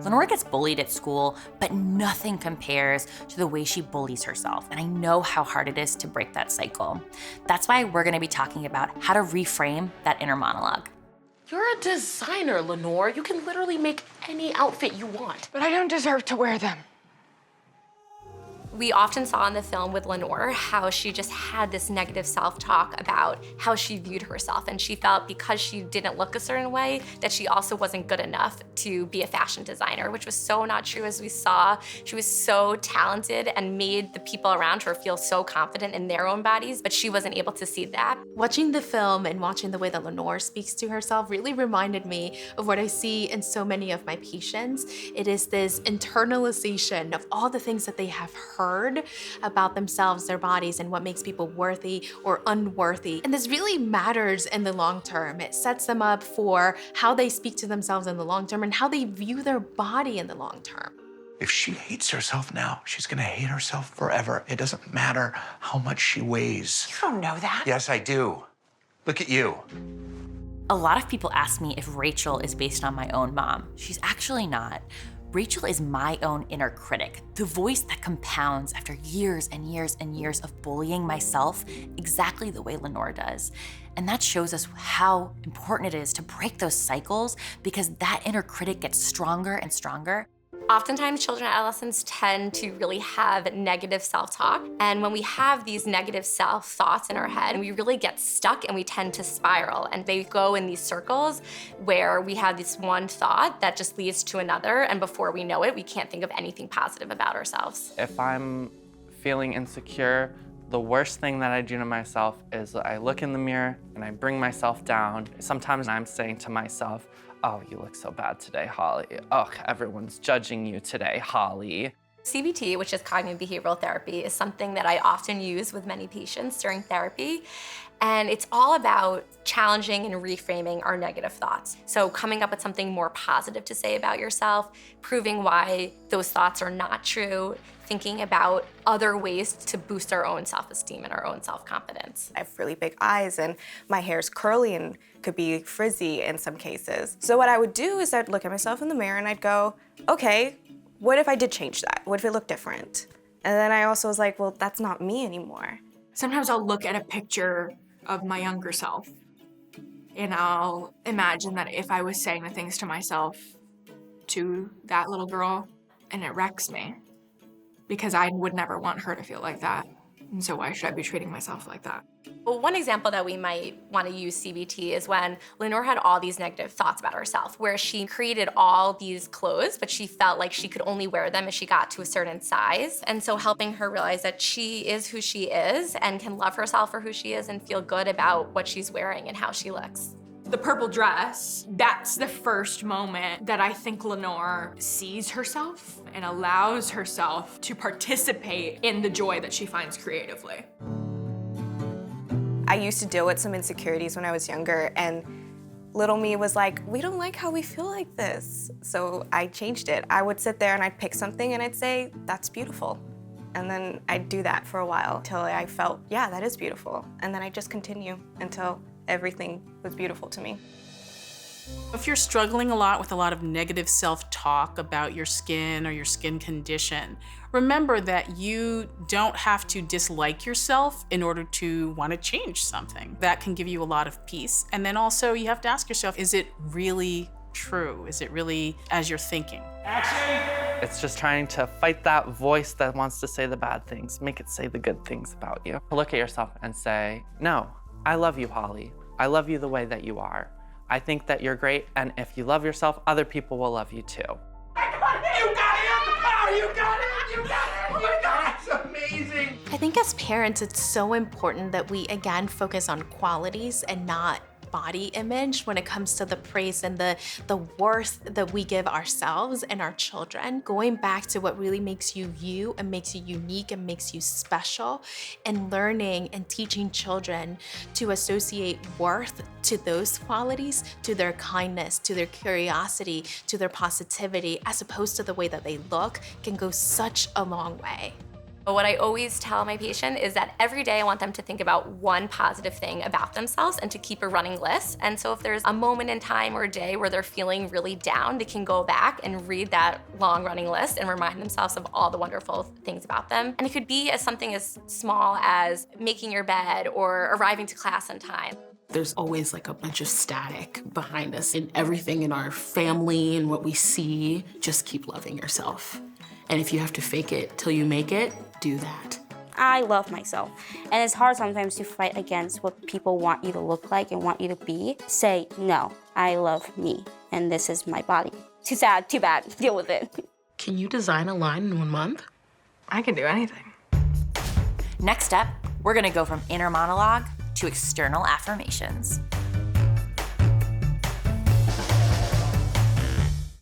Lenore gets bullied at school, but nothing compares to the way she bullies herself. And I know how hard it is to break that cycle. That's why we're gonna be talking about how to reframe that inner monologue. You're a designer, Lenore. You can literally make any outfit you want. But I don't deserve to wear them. We often saw in the film with Lenore how she just had this negative self-talk about how she viewed herself, and she felt because she didn't look a certain way that she also wasn't good enough to be a fashion designer, which was so not true. As we saw, she was so talented and made the people around her feel so confident in their own bodies, but she wasn't able to see that. Watching the film and watching the way that Lenore speaks to herself really reminded me of what I see in so many of my patients. It is this internalization of all the things that they have heard about themselves, their bodies, and what makes people worthy or unworthy. And this really matters in the long term. It sets them up for how they speak to themselves in the long term and how they view their body in the long term. If she hates herself now, she's gonna hate herself forever. It doesn't matter how much she weighs. You don't know that. Yes, I do. Look at you. A lot of people ask me if Rachel is based on my own mom. She's actually not. Rachel is my own inner critic, the voice that compounds after years and years and years of bullying myself exactly the way Lenore does. And that shows us how important it is to break those cycles, because that inner critic gets stronger and stronger. Oftentimes, children and adolescents tend to really have negative self-talk. And when we have these negative self-thoughts in our head, we really get stuck and we tend to spiral. And they go in these circles where we have this one thought that just leads to another. And before we know it, we can't think of anything positive about ourselves. If I'm feeling insecure, the worst thing that I do to myself is I look in the mirror and I bring myself down. Sometimes I'm saying to myself, "Oh, you look so bad today, Holly. Oh, everyone's judging you today, Holly." CBT, which is cognitive behavioral therapy, is something that I often use with many patients during therapy. And it's all about challenging and reframing our negative thoughts. So coming up with something more positive to say about yourself, proving why those thoughts are not true, thinking about other ways to boost our own self-esteem and our own self-confidence. I have really big eyes and my hair's curly and could be frizzy in some cases. So what I would do is I'd look at myself in the mirror and I'd go, okay, what if I did change that? What if it looked different? And then I also was like, well, that's not me anymore. Sometimes I'll look at a picture of my younger self and I'll imagine that if I was saying the things to myself to that little girl, and it wrecks me because I would never want her to feel like that. And so why should I be treating myself like that? Well, one example that we might want to use CBT is when Lenore had all these negative thoughts about herself, where she created all these clothes, but she felt like she could only wear them as she got to a certain size. And so helping her realize that she is who she is and can love herself for who she is and feel good about what she's wearing and how she looks. The purple dress, that's the first moment that I think Lenore sees herself and allows herself to participate in the joy that she finds creatively. I used to deal with some insecurities when I was younger, and little me was like, we don't like how we feel like this. So I changed it. I would sit there and I'd pick something and I'd say, that's beautiful. And then I'd do that for a while until I felt, yeah, that is beautiful. And then I'd just continue until everything was beautiful to me. If you're struggling a lot with a lot of negative self-talk about your skin or your skin condition, remember that you don't have to dislike yourself in order to want to change something. That can give you a lot of peace. And then also you have to ask yourself, is it really true? Is it really as you're thinking? It's just trying to fight that voice that wants to say the bad things, make it say the good things about you. Look at yourself and say, no, I love you, Holly. I love you the way that you are. I think that you're great, and if you love yourself, other people will love you too. I got it! You got it! Oh, you got it! You got it! Oh my God, that's amazing! I think as parents, it's so important that we, again, focus on qualities and not body image when it comes to the praise and the worth that we give ourselves and our children. Going back to what really makes you you and makes you unique and makes you special, and learning and teaching children to associate worth to those qualities, to their kindness, to their curiosity, to their positivity, as opposed to the way that they look, can go such a long way. What I always tell my patient is that every day I want them to think about one positive thing about themselves and to keep a running list. And so if there's a moment in time or a day where they're feeling really down, they can go back and read that long running list and remind themselves of all the wonderful things about them. And it could be as something as small as making your bed or arriving to class on time. There's always like a bunch of static behind us in everything in our family and what we see. Just keep loving yourself. And if you have to fake it till you make it, do that. I love myself. And it's hard sometimes to fight against what people want you to look like and want you to be. Say, no, I love me, and this is my body. Too sad, too bad, deal with it. Can you design a line in 1 month? I can do anything. Next up, we're gonna go from inner monologue to external affirmations.